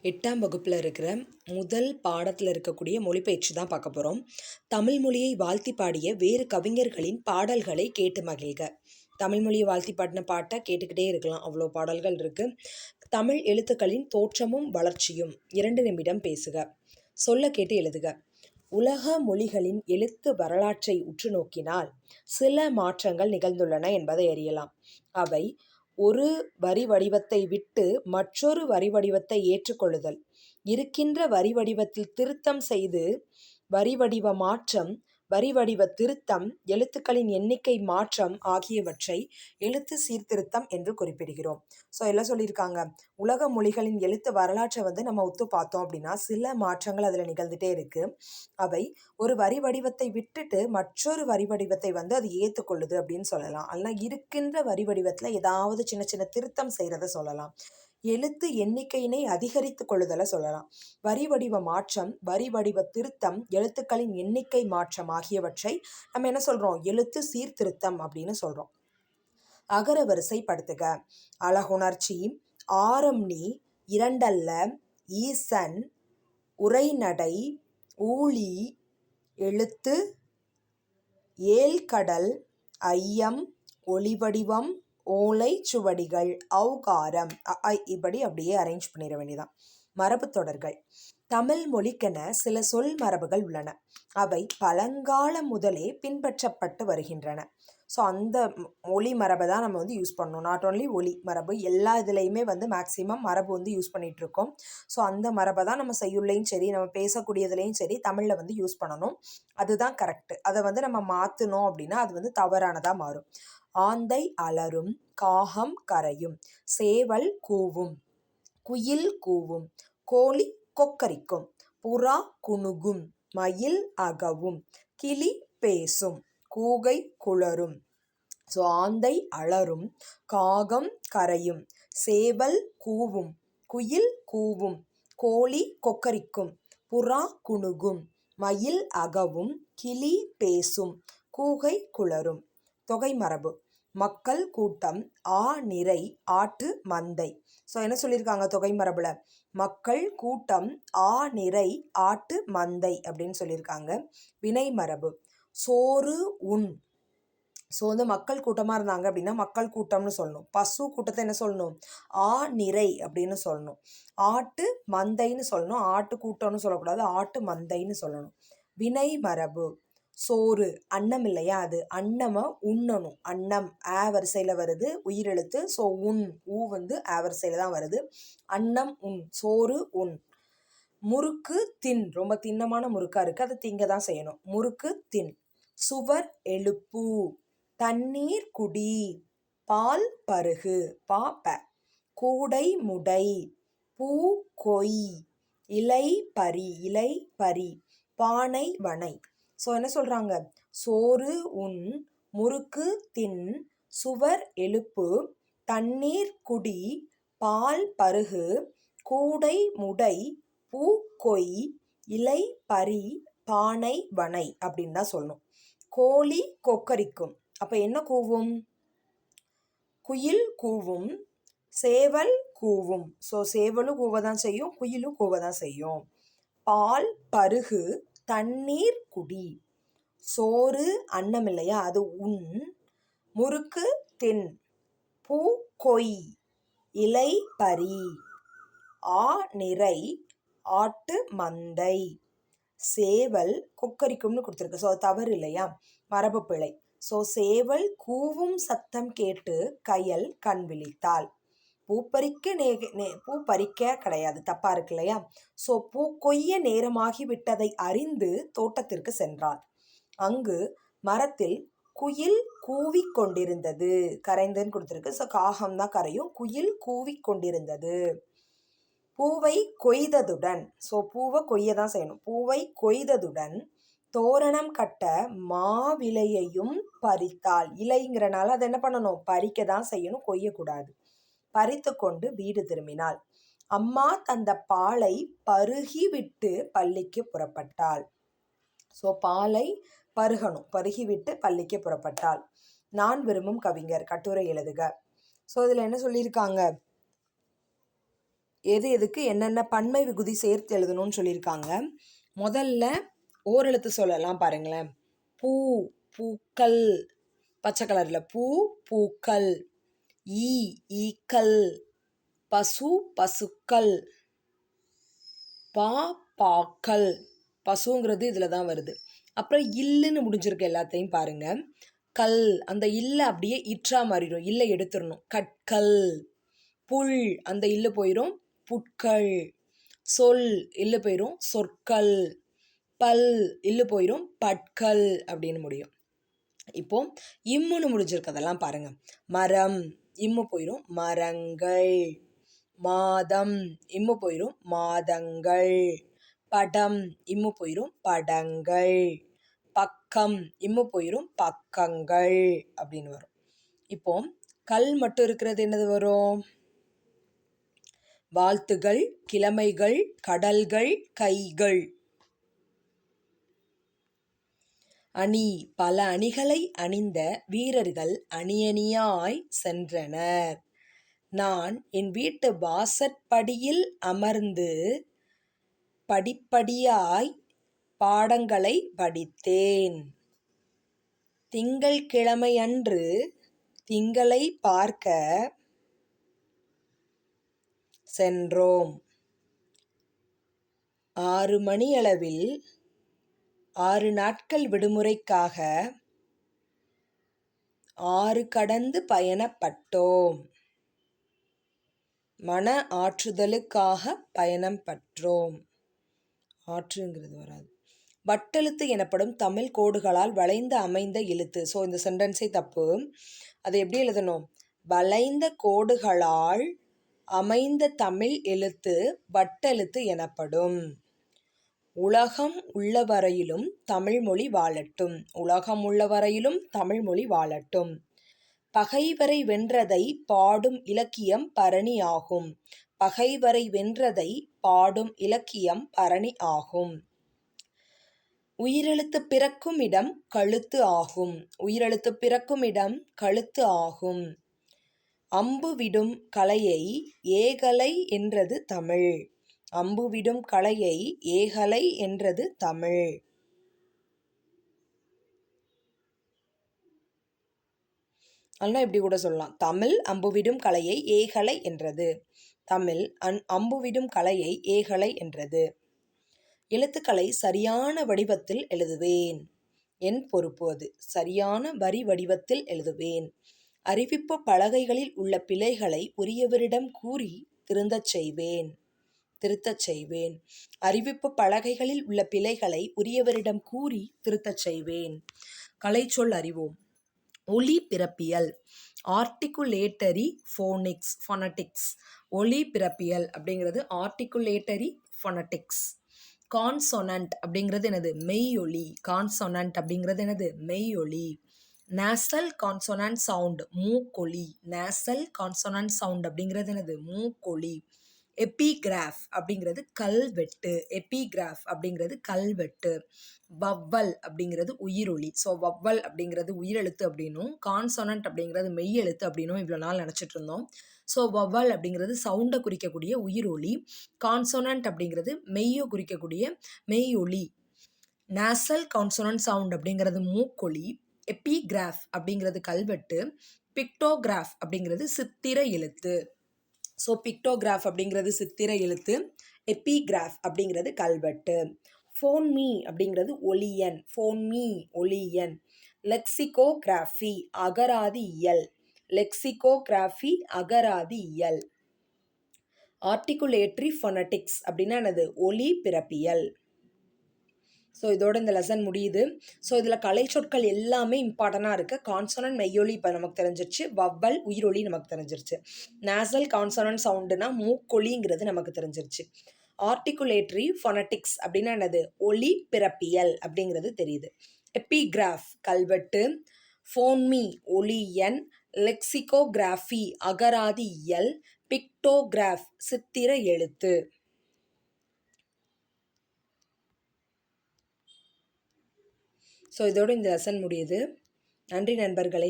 8ஆம் வகுப்பில் இருக்கிற முதல் பாடத்தில் இருக்கக்கூடிய மொழிபெயர்ச்சி தான் பார்க்க போகிறோம். தமிழ் மொழியை வாழ்த்தி பாடிய வேறு கவிஞர்களின் பாடல்களை கேட்டு மகிழ்க. தமிழ் மொழியை வாழ்த்தி பாடின பாட்டை கேட்டுக்கிட்டே இருக்கலாம், அவ்வளோ பாடல்கள் இருக்குது. தமிழ் எழுத்துக்களின் தோற்றமும் வளர்ச்சியும் 2 நிமிடம் பேசுக. சொல்ல கேட்டு எழுதுக. உலக மொழிகளின் எழுத்து வரலாற்றை உற்று நோக்கினால் சில மாற்றங்கள் நிகழ்ந்துள்ளன என்பதை அறியலாம். அவை ஒரு வரி வடிவத்தை விட்டு மற்றொரு வரி வடிவத்தை ஏற்றுக்கொள்ளுதல், இருக்கின்ற வரி வடிவத்தில் திருத்தம் செய்து வரி வடிவ மாற்றம், வரி வடிவ திருத்தம், எழுத்துக்களின் எண்ணிக்கை மாற்றம் ஆகியவற்றை எழுத்து சீர்திருத்தம் என்று குறிப்பிடுகிறோம். ஸோ எல்லாம் சொல்லியிருக்காங்க, உலக மொழிகளின் எழுத்து வரலாற்றை நம்ம ஒத்து பார்த்தோம் அப்படின்னா சில மாற்றங்கள் அதில் நிகழ்ந்துட்டே இருக்குது. அவை ஒரு வரி வடிவத்தை விட்டுட்டு மற்றொரு வரி வடிவத்தை அது ஏற்றுக்கொள்ளுது அப்படின்னு சொல்லலாம். ஆனால் இருக்கின்ற வரி வடிவத்தில் ஏதாவது சின்ன சின்ன திருத்தம் செய்கிறத சொல்லலாம். எழுத்து எண்ணிக்கையினை அதிகரித்து கொள்ளுதலை சொல்லலாம். வரி வடிவ மாற்றம், வரி வடிவ திருத்தம், எழுத்துக்களின் எண்ணிக்கை மாற்றம் ஆகியவற்றை நம்ம என்ன சொல்கிறோம்? எழுத்து சீர்திருத்தம் அப்படின்னு சொல்கிறோம். அகர வரிசைப்படுத்துக. அழகுணர்ச்சி, ஆரம்நி, இரண்டல்ல, ஈசன், உரைநடை, ஊழி, எழுத்து, ஏழ்கடல், ஐயம், ஒளிவடிவம், ஓலை சுவடிகள், ஔகாரம், இப்படி அப்படியே அரேஞ்ச் பண்ணிட வேண்டியதான். மரபு தொடர்கள். தமிழ் மொழிக்கென சில சொல் மரபுகள் உள்ளன. அவை பழங்காலம் முதலே பின்பற்றப்பட்டு வருகின்றன. ஸோ அந்த மொழி மரபை தான் நம்ம யூஸ் பண்ணணும். நாட் ஓன்லி ஒலி மரபு, எல்லா இதுலேயுமே மேக்சிமம் மரபு யூஸ் பண்ணிகிட்ருக்கோம். ஸோ அந்த மரபை தான் நம்ம செய்யுள்ளையும் சரி, நம்ம பேசக்கூடியதுலேயும் சரி தமிழில் யூஸ் பண்ணணும். அதுதான் கரெக்டு. அதை நம்ம மாற்றினோம் அப்படின்னா அது தவறானதாக மாறும். ஆந்தை அலரும், காகம் கரையும், சேவல் கூவும், குயில் கூவும், கோழி கொக்கரிக்கும், புறா குணுகும், மயில் அகவும், கிளி பேசும், கூகை குளரும். ஸோ ஆந்தை அலரும், காகம் கரையும், சேவல் கூவும், குயில் கூவும், கோழி கொக்கரிக்கும், புறா குணுகும், மயில் அகவும், கிளி பேசும், கூகை குளரும். தொகை மரபு. மக்கள் கூட்டம், ஆ நிறை, ஆட்டு மந்தை. ஸோ என்ன சொல்லியிருக்காங்க தொகை மரபுல? மக்கள் கூட்டம், ஆ நிறை, ஆட்டு மந்தை அப்படின்னு சொல்லியிருக்காங்க. வினை மரபு. சோறு உண். ஸோ மக்கள் கூட்டமாக இருந்தாங்க அப்படின்னா மக்கள் கூட்டம்னு சொல்லணும். பசு கூட்டத்தை என்ன சொல்லணும்? ஆ நிறை அப்படின்னு சொல்லணும். ஆட்டு மந்தைன்னு சொல்லணும். ஆட்டு கூட்டம்னு சொல்லக்கூடாது, ஆட்டு மந்தைன்னு சொல்லணும். வினை மரபு. சோறு, அன்னம் இல்லையா, அது அன்னமை உண்ணணும். அன்னம் ஆ வரிசையில் வருது, உயிரெழுத்து. ஸோ உண், ஊ ஆ வரிசையில் தான் வருது. அன்னம் உண், சோறு உண். முறுக்கு தின், ரொம்ப திண்ணமான முறுக்காக இருக்குது, அதை திங்க தான் செய்யணும். முறுக்கு தின். சுவர் எழுப்பு, தண்ணீர் குடி, பால் பருகு, பாப்ப, கூடை முடை, பூ கொய், இலை பறி, இலை பறி, பானை வனை. ஸோ என்ன சொல்கிறாங்க? சோறு உண், முறுக்கு தின், சுவர் எழுப்பு, தண்ணீர் குடி, பால் பருகு, கூடை முடை, பூ கொய், இலை பறி, பானை வனை அப்படின்னு தான் சொல்லணும். கோழி கொக்கரிக்கும். அப்போ என்ன கூவும்? குயில் கூவும், சேவல் கூவும். ஸோ சேவலும் கூவ தான் செய்யும், குயிலும் கூவ தான் செய்யும். பால் பருகு, தண்ணீர் குடி. சோறு அன்னம் இல்லையா, அது உண். முறுக்கு தின், பூ கொய், இலை பறி, ஆ நிறை, ஆட்டு மந்தை, சேவல் கொக்கரிக்கும்னு கொடுத்துருக்கு. ஸோ தவறு இல்லையா, மரபு பிழை. ஸோ சேவல் கூவும் சத்தம் கேட்டு கயல் கண் விழித்தாள். பூ பறிக்க கிடையாது, தப்பா இருக்கு இல்லையா. ஸோ பூ கொய்ய நேரமாகி விட்டதை அறிந்து தோட்டத்திற்கு சென்றாள். அங்கு மரத்தில் குயில் கூவி கொண்டிருந்தது. கரைந்துன்னு கொடுத்துருக்கு. ஸோ காகம் தான் கரையும், குயில் கூவி கொண்டிருந்தது. பூவை கொய்ததுடன், ஸோ பூவை கொய்ய தான் செய்யணும். பூவை கொய்ததுடன் தோரணம் கட்ட மாவிலையையும் பறித்தாள். இலைங்கிறனால அதை என்ன பண்ணணும்? பறிக்க தான் செய்யணும், கொய்யக்கூடாது. பறித்து கொண்டு வீடு திரும்பினாள். அம்மா தந்த பாலை பருகிவிட்டு பள்ளிக்கு புறப்பட்டாள். ஸோ பாலை பருகணும், பருகிவிட்டு பள்ளிக்கு புறப்பட்டாள். நான் விரும்பும் கவிஞர், கட்டுரை எழுதுக. ஸோ இதில் என்ன சொல்லியிருக்காங்க? எது எதுக்கு என்னென்ன பன்மை விகுதி சேர்த்து எழுதணும்னு சொல்லியிருக்காங்க. முதல்ல ஓரெழுத்து சொல்லலாம் பாருங்களேன். பூ, பூக்கள், பச்சை கலரில் பூ, பூக்கள். ஈ, ஈக்கள். பசு, பசுக்கள். பா, பாக்கள். பசுங்கிறது இதில் தான் வருது. அப்புறம் இல்லுன்னு முடிஞ்சிருக்கு எல்லாத்தையும் பாருங்க. கல், அந்த இல்ல அப்படியே இற்றா மாறிடும், இல்லை எடுத்துடணும். கற்கள். புல், அந்த இல்லு போயிடும், புட்கள். சொல், இல்லு போயிடும், சொற்கள். பல், இல்லு போயிடும், பற்கள் அப்படின்னு முடியும். இப்போ இம்முன்னு முடிஞ்சிருக்கதெல்லாம் பாருங்க. மரம், இம்மு போயிடும், மரங்கள். மாதம், இம்மு போயிடும், மாதங்கள். படம், இம்மு போயிடும், படங்கள். பக்கம், இம்மு போயிடும், பக்கங்கள் அப்படின்னு வரும். இப்போ கல் மட்டும் இருக்கிறது என்னது வரும்? வாழ்த்துகள், கிழமைகள், கடல்கள், கைகள். அணி, பல அணிகளை அணிந்த வீரர்கள் அணியணியாய் சென்றனர். நான் என் வீட்டு வாசற்படியில் அமர்ந்து படிப்படியாய் பாடங்களை படித்தேன். திங்கள் கிழமையன்று திங்களை பார்க்க சென்றோம். 6 மணியளவில் 6 நாட்கள் விடுமுறைக்காக 6 கடந்து பயணப்பட்டோம். மன ஆற்றுதலுக்காக பயணம் பற்றோம். ஆற்றுங்கிறது வராது. வட்டெழுத்து எனப்படும் தமிழ் கோடுகளால் வளைந்து அமைந்த எழுத்து. ஸோ இந்த சென்டென்ஸே தப்பு. அதை எப்படி எழுதணும்? வளைந்த கோடுகளால் அமைந்த தமிழ் எழுத்து வட்டெழுத்து எனப்படும். உலகம் உள்ளவரையிலும் தமிழ்மொழி வாழட்டும். உலகம் உள்ளவரையிலும் தமிழ்மொழி வாழட்டும். பகைவரை வென்றதை பாடும் இலக்கியம் பரணி ஆகும். பகைவரை வென்றதை பாடும் இலக்கியம் பரணி ஆகும். உயிரெழுத்து பிறக்கும் இடம் கழுத்து ஆகும். உயிரெழுத்து பிறக்கும் இடம் கழுத்து ஆகும். அம்பு விடும் கலையை ஏகலை என்றது தமிழ். அம்பு விடும் கலையை ஏகலை என்றது தமிழ். அதனால் இப்படி கூட சொல்லலாம். தமிழ் அம்புவிடும் கலையை ஏகலை என்றது. தமிழ் அம்புவிடும் கலையை ஏகலை என்றது. எழுத்துக்களை சரியான வடிவத்தில் எழுதுவேன். என் பொறுப்பு அது. சரியான வரி வடிவத்தில் எழுதுவேன். அறிவிப்பு பலகைகளில் உள்ள பிழைகளை உரியவரிடம் கூறி திருத்தச் செய்வேன். அறிவிப்பு பலகைகளில் உள்ள பிழைகளை உரியவரிடம் கூறி திருத்தச் செய்வேன். கலைச்சொல் அறிவோம். ஒலி பிறப்பியல், ஆர்டிகுலேட்டரி ஃபோனடிக்ஸ். ஒலி பிறப்பியல் அப்படிங்கிறது ஆர்டிகுலேட்டரி ஃபோனடிக்ஸ். கான்சொனன்ட் அப்படிங்கிறது என்னது? மெய்யொலி. கான்சொனன்ட் அப்படிங்கிறது என்னது? மெய்யொலி. நேசல் கான்சொனன்ட் சவுண்ட், மூக்கொலி. நேசல் கான்சொனன்ட் சவுண்ட் அப்படிங்கிறது என்னது? மூக்கொலி. எபிகிராஃப் அப்படிங்கிறது கல்வெட்டு. எபிகிராஃப் அப்படிங்கிறது கல்வெட்டு. வவ்வல் அப்படிங்கிறது உயிரொலி. ஸோ வவ்வல் அப்படிங்கிறது உயிரெழுத்து அப்படின்னும், கான்சொனன்ட் அப்படிங்கிறது மெய்யெழுத்து அப்படின்னும் இவ்வளோ நாள் நினச்சிட்டு இருந்தோம். ஸோ வவ்வல் அப்படிங்கிறது சவுண்டை குறிக்கக்கூடிய உயிரொலி. கான்சொனன்ட் அப்படிங்கிறது மெய்யை குறிக்கக்கூடிய மெய்யொலி. நேசல் கான்சொனன்ட் சவுண்ட் அப்படிங்கிறது மூக்கொலி. எபிகிராஃப் அப்படிங்கிறது கல்வெட்டு. பிக்டோகிராஃப் அப்படிங்கிறது சித்திர எழுத்து. ஸோ பிக்டோகிராஃப் அப்படிங்கிறது சித்திர எழுத்து. எபிகிராஃப் அப்படிங்கிறது கல்வெட்டு. ஃபோன்மீ அப்படிங்கிறது ஒலியன். ஃபோன்மீ ஒலியன். லெக்சிகோகிராஃபி அகராதி இயல். லெக்சிகோகிராஃபி அகராதி இயல். ஆர்டிகுலேட்டரி ஃபோனடிக்ஸ் அப்படின்னா என்னது? ஒலி பிறப்பியல். ஸோ இதோட இந்த லெசன் முடியுது. ஸோ இதில் கலை சொற்கள் எல்லாமே இம்பார்ட்டண்ட்டாக இருக்குது. கான்சொனன்ட் மெய்யொலி இப்போ நமக்கு தெரிஞ்சிருச்சு. வவ்வல் உயிரொலி நமக்கு தெரிஞ்சிருச்சு. நேசல் கான்சொனன்ட் சவுண்டுனா மூக்கொலிங்கிறது நமக்கு தெரிஞ்சிருச்சு. ஆர்டிகுலேட்டரி ஃபோனடிக்ஸ் அப்படின்னா என்னது? ஒலி பிறப்பியல் அப்படிங்கிறது தெரியுது. எபிகிராஃப் கல்வெட்டு. ஃபோன்மீ ஒலியன். லெக்சிகோகிராஃபி அகராதி இயல். பிக்டோகிராஃப் சித்திர எழுத்து. ஸோ இதோடு இந்த லெசன் முடியுது. நன்றி நண்பர்களே.